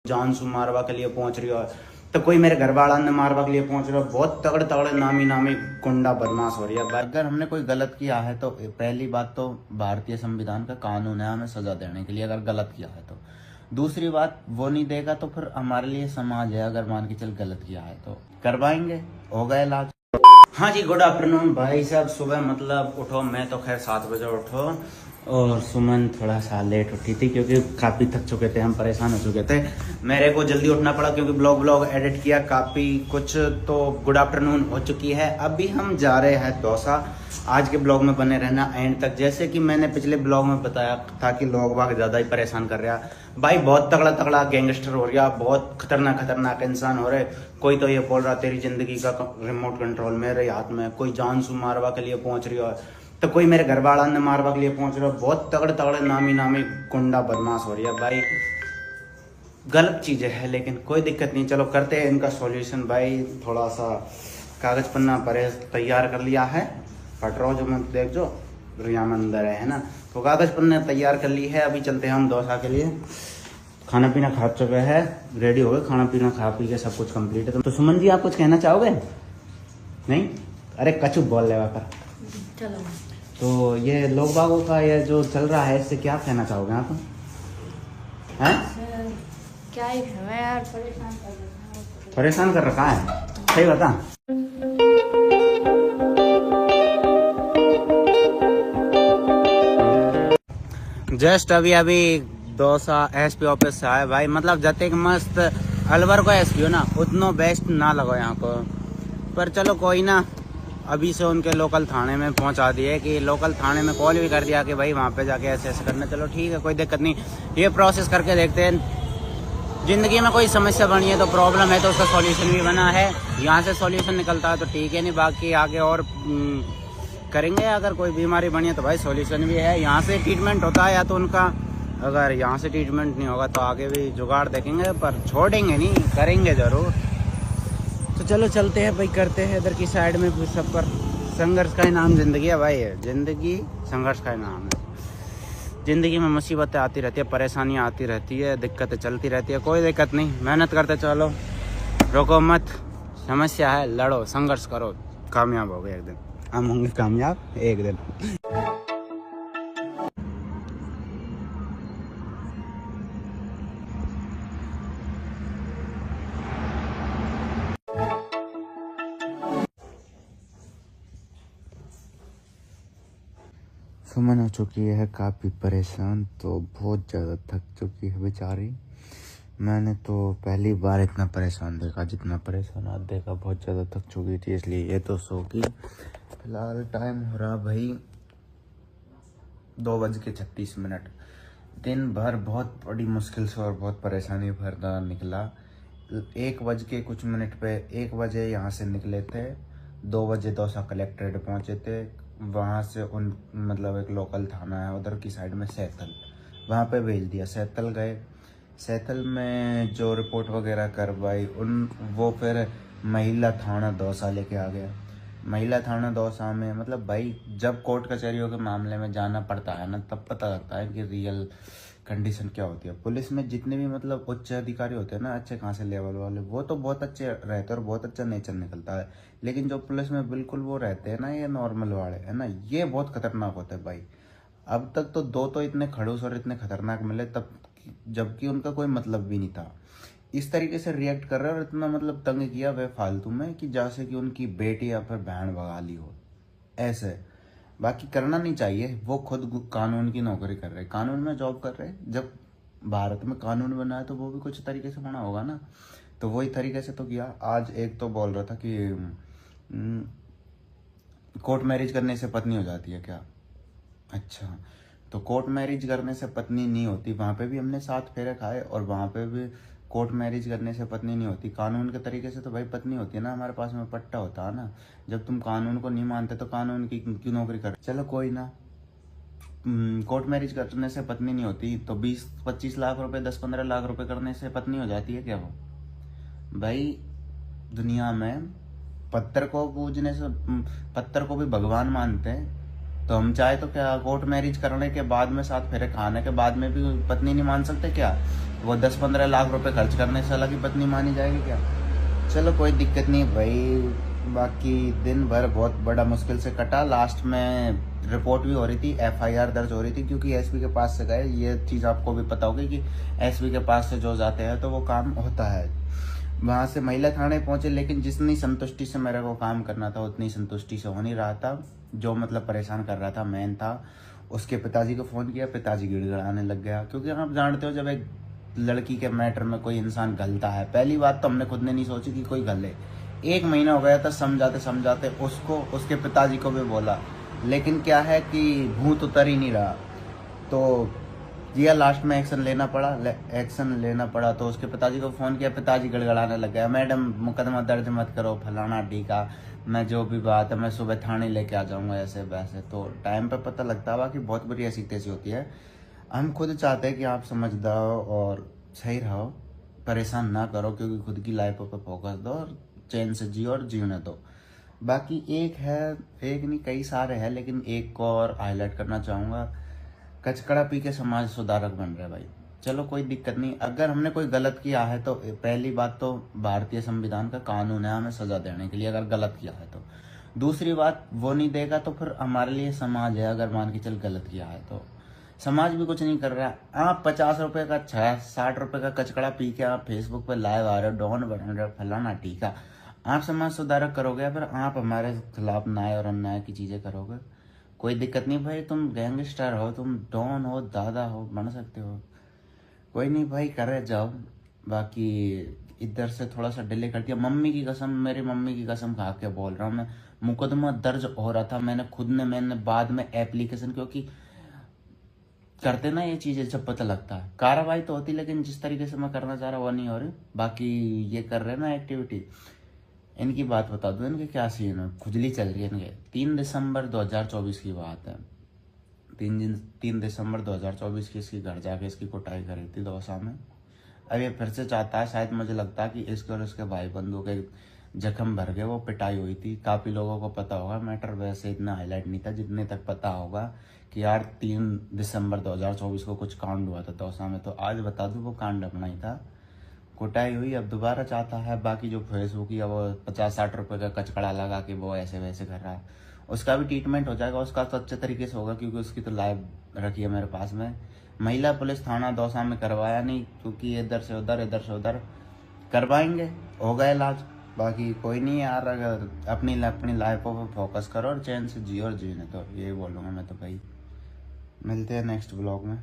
जानसू मारवा के लिए पहुंच रही हो, तो कोई मेरे घर वाला ने मारवा के लिए पहुंच रहा है। बहुत तगड़े तगड़े नामी नामी गुंडा बदमाश हो रही है। अगर हमने कोई गलत किया है तो पहली बात तो भारतीय संविधान का कानून है हमें सजा देने के लिए, अगर गलत किया है तो। दूसरी बात, वो नहीं देगा तो फिर हमारे लिए समाज है, अगर मान के चल गलत किया है तो करवाएंगे, होगा इलाज। हाँ जी, गुड आफ्टरनून भाई साहब। सुबह मतलब उठो, मैं तो खैर 7 बजे उठो, और सुमन थोड़ा सा लेट उठी थी क्योंकि काफ़ी थक चुके थे, हम परेशान हो चुके थे। मेरे को जल्दी उठना पड़ा क्योंकि ब्लॉग एडिट किया काफ़ी कुछ। तो गुड आफ्टरनून हो चुकी है, अभी हम जा रहे हैं दौसा। आज के ब्लॉग में बने रहना एंड तक। जैसे कि मैंने पिछले ब्लॉग में बताया था कि लोग बाग ज़्यादा ही परेशान कर रहा भाई, बहुत तगड़ा तगड़ा गैंगस्टर हो रहा, बहुत खतरनाक इंसान हो रहे। कोई तो ये बोल रहा तेरी जिंदगी का रिमोट कंट्रोल मेरे हाथ में, कोई जानसू मारवा के लिए पहुंच रही हो, तो कोई मेरे घर वाला ने मारवा के लिए पहुंच रहा है। बहुत तगड़े तगड़े नामी नामी गुंडा बदमाश हो रही है भाई। गलत चीजें है लेकिन कोई दिक्कत नहीं, चलो करते हैं इनका सॉल्यूशन भाई। थोड़ा सा कागज पन्ना परे तैयार कर लिया है, पढ़ रहा जो मत देख जो रिया में अंदर है ना, तो कागज पन्ने तैयार कर ली है। अभी चलते हैं हम दौसा के लिए। खाना पीना खा चुके हैं, रेडी हो गए, खाना पीना खा पी के सब कुछ कंप्लीट है। तो सुमन जी आप कुछ कहना चाहोगे? नहीं, अरे कछु बोल ले पर। चलो, तो ये लोग बागों का ये जो चल रहा है इससे क्या कहना चाहोगे आप? हैं? क्या ही है यार, परेशान कर रखा है, सही बता। जस्ट अभी दौसा एसपी ऑफिस से आए भाई। मतलब जते मस्त अलवर को एसपी हो ना, उतना बेस्ट ना लगो यहाँ को, पर चलो कोई ना। अभी से उनके लोकल थाने में पहुंचा दिए कि लोकल थाने में कॉल भी कर दिया कि भाई वहाँ पे जाके ऐसे ऐसे करना। चलो ठीक है, कोई दिक्कत नहीं, ये प्रोसेस करके देखते हैं। जिंदगी में कोई समस्या बनी है तो प्रॉब्लम है तो उसका सॉल्यूशन भी बना है, यहाँ से सॉल्यूशन निकलता है तो ठीक है, नहीं बाकी आगे और करेंगे। अगर कोई बीमारी बनी है तो भाई सॉल्यूशन भी है, यहाँ से ट्रीटमेंट होता है या तो उनका। अगर यहाँ से ट्रीटमेंट नहीं होगा तो आगे भी जुगाड़ देखेंगे, पर छोड़ेंगे नहीं, करेंगे ज़रूर। तो चलो चलते हैं भाई, करते हैं इधर की साइड में भी। सब पर संघर्ष का ही नाम जिंदगी है भाई, जिंदगी संघर्ष का ही नाम है। ज़िंदगी में मुसीबतें आती रहती है, परेशानियाँ आती रहती है, दिक्कतें चलती रहती है, कोई दिक्कत नहीं, मेहनत करते चलो, रोको मत। समस्या है, लड़ो, संघर्ष करो, कामयाब हो गए एक दिन। हम होंगे कामयाब एक दिन। सुमन हो चुकी है काफ़ी परेशान, तो बहुत ज़्यादा थक चुकी है बेचारी। मैंने तो पहली बार इतना परेशान देखा, जितना परेशान आज देखा। बहुत ज़्यादा थक चुकी थी, इसलिए ये तो सो गई। फिलहाल टाइम हो रहा भाई 2:36। दिन भर बहुत बड़ी मुश्किल से और बहुत परेशानी भरना निकला। 1:00 पे 1 बजे यहाँ से निकले थे, 2 बजे दौसा कलेक्ट्रेट पहुँचे थे। वहाँ से उन मतलब एक लोकल थाना है उधर की साइड में सैथल, वहाँ पे भेज दिया। सैथल गए, सैथल में जो रिपोर्ट वगैरह करवाई वो फिर महिला थाना दौसा लेके आ गया। महिला थाना दौसा में मतलब भाई जब कोर्ट कचहरियों के मामले में जाना पड़ता है ना, तब पता लगता है कि रियल कंडीशन क्या होती है। पुलिस में जितने भी मतलब उच्च अधिकारी होते हैं ना, अच्छे खासे लेवल वाले, वो तो बहुत अच्छे रहते हैं और बहुत अच्छा नेचर निकलता है। लेकिन जो पुलिस में बिल्कुल वो रहते हैं ना, ये नॉर्मल वाले है ना, ये बहुत खतरनाक होते हैं भाई। अब तक तो 2 तो इतने खड़ूस और इतने खतरनाक मिले, तब जबकि उनका कोई मतलब भी नहीं था। इस तरीके से रिएक्ट कर रहे हैं और इतना मतलब तंग किया वे फालतू में कि जैसे कि उनकी बेटी या फिर बहन भगा ली हो, ऐसे। बाकी करना नहीं चाहिए, वो खुद कानून की नौकरी कर रहे, कानून में जॉब कर रहे। जब भारत में कानून बना है तो वो भी कुछ तरीके से बना होगा ना, तो वही तरीके से तो किया। आज एक तो बोल रहा था कि कोर्ट मैरिज करने से पत्नी हो जाती है क्या? अच्छा, तो कोर्ट मैरिज करने से पत्नी नहीं होती, वहाँ पे भी हमने 7 फेरे खाए और वहाँ पे भी कोर्ट मैरिज करने से पत्नी नहीं होती। कानून के तरीके से तो भाई पत्नी होती है ना, हमारे पास में पट्टा होता है ना। जब तुम कानून को नहीं मानते तो कानून की क्यों नौकरी कर? चलो कोई ना, कोर्ट मैरिज करने से पत्नी नहीं होती तो 20-25 लाख रुपए, 10-15 लाख रुपए करने से पत्नी हो जाती है क्या? वो भाई दुनिया में पत्थर को पूजने से, पत्थर को भी भगवान मानते हैं, तो हम चाहे तो क्या कोर्ट मैरिज करने के बाद में, साथ फेरे खाने के बाद में भी पत्नी नहीं मान सकते क्या? वो 10-15 लाख रुपए खर्च करने से अलग ही पत्नी मानी जाएगी क्या? चलो कोई दिक्कत नहीं भाई। बाकी दिन भर बहुत बड़ा मुश्किल से कटा। लास्ट में रिपोर्ट भी हो रही थी, FIR दर्ज हो रही थी, क्योंकि एसपी के पास से गए। ये चीज़ आपको भी पता होगी कि एसपी के पास से जो जाते हैं तो वो काम होता है। वहाँ से महिला थाने पहुंचे, लेकिन जितनी संतुष्टि से मेरे को काम करना था उतनी संतुष्टि से हो नहीं रहा था। जो मतलब परेशान कर रहा था मेन था, उसके पिताजी को फ़ोन किया, पिताजी गिड़गिड़ाने लग गया। क्योंकि आप जानते हो जब एक लड़की के मैटर में कोई इंसान गलता है, पहली बात तो हमने खुद ने नहीं सोची कि कोई गले। 1 महीना हो गया था समझाते समझाते उसको, उसके पिताजी को भी बोला, लेकिन क्या है कि भूत उतर ही नहीं रहा। तो दिया लास्ट में एक्शन लेना पड़ा। तो उसके पिताजी को फ़ोन किया, पिताजी गड़गड़ाने लग गया, मैडम मुकदमा दर्ज मत करो, फलाना ढीका, मैं जो भी बात है मैं सुबह थाने लेके आ जाऊंगा, ऐसे वैसे। तो टाइम पे पता लगता हुआ कि बहुत बुरी ऐसी तैसी होती है। हम खुद चाहते हैं कि आप समझदार और सही रहो, परेशान ना करो, क्योंकि खुद की लाइफ पर फोकस दो और चैन से जियो और जीने दो। बाकी एक नहीं कई सारे हैं, लेकिन एक को और हाईलाइट करना चाहूँगा। कचकड़ा पी के समाज सुधारक बन रहे भाई। चलो कोई दिक्कत नहीं, अगर हमने कोई गलत किया है तो पहली बात तो भारतीय संविधान का कानून है हमें सजा देने के लिए, अगर गलत किया है तो। दूसरी बात, वो नहीं देगा तो फिर हमारे लिए समाज है, अगर मान के चल गलत किया है तो समाज भी कुछ नहीं कर रहा है। आप 50 रुपए का 60 रुपए का कचकड़ा पी के आप फेसबुक पर लाइव आ रहे हो, डॉन बन रहे हो, फलाना टीका, आप समाज सुधारक करोगे, फिर आप हमारे खिलाफ न्याय और अन्याय की चीजें करोगे। कोई दिक्कत नहीं भाई, तुम गैंगस्टर हो, तुम डॉन हो, दादा हो, बन सकते हो, कोई नहीं भाई, करे जाओ। बाकी इधर से थोड़ा सा डिले कर दिया, मम्मी की कसम, मेरी मम्मी की कसम खा के बोल रहा हूँ मैं, मुकदमा दर्ज हो रहा था, मैंने बाद में एप्लीकेशन, क्योंकि करते ना ये चीजें जब पता लगता है, कार्रवाई तो होती, लेकिन जिस तरीके से मैं करना चाह रहा वो नहीं हो रही। बाकी ये कर रहे ना एक्टिविटी, इनकी बात बता दूं, इनके क्या सीन है, खुजली चल रही है इनके। 3 दिसंबर 2024 की बात है, 3 दिसंबर 2024 की इसकी घर जाके इसकी कुटाई करी थी दौसा में। अब ये फिर से चाहता है, शायद मुझे लगता है कि इसके और इसके भाई बंधु के जख्म भर गए, वो पिटाई हुई थी। काफ़ी लोगों को पता होगा, मैटर वैसे इतना हाईलाइट नहीं था जितने तक पता होगा कि यार 3 दिसंबर 2024 को कुछ कांड हुआ था दौसा में। तो आज बता दूं वो कांड अपना ही था, कुटाई हुई। अब दोबारा चाहता है, बाकी जो फेसबुक या वो 50-60 रुपए का कचकड़ा लगा के वो ऐसे वैसे कर रहा है, उसका भी ट्रीटमेंट हो जाएगा, उसका तो अच्छे तरीके से होगा, क्योंकि उसकी तो लाइव रखी है मेरे पास में। महिला पुलिस थाना दौसा में करवाया नहीं, क्योंकि इधर से उधर करवाएंगे, होगा इलाज। बाकी कोई नहीं यार, अगर अपनी लाइफ पर फोकस करो और चैन से जियो और जीने, तो ये बोलूँगा मैं तो भाई। मिलते हैं नेक्स्ट ब्लॉग में।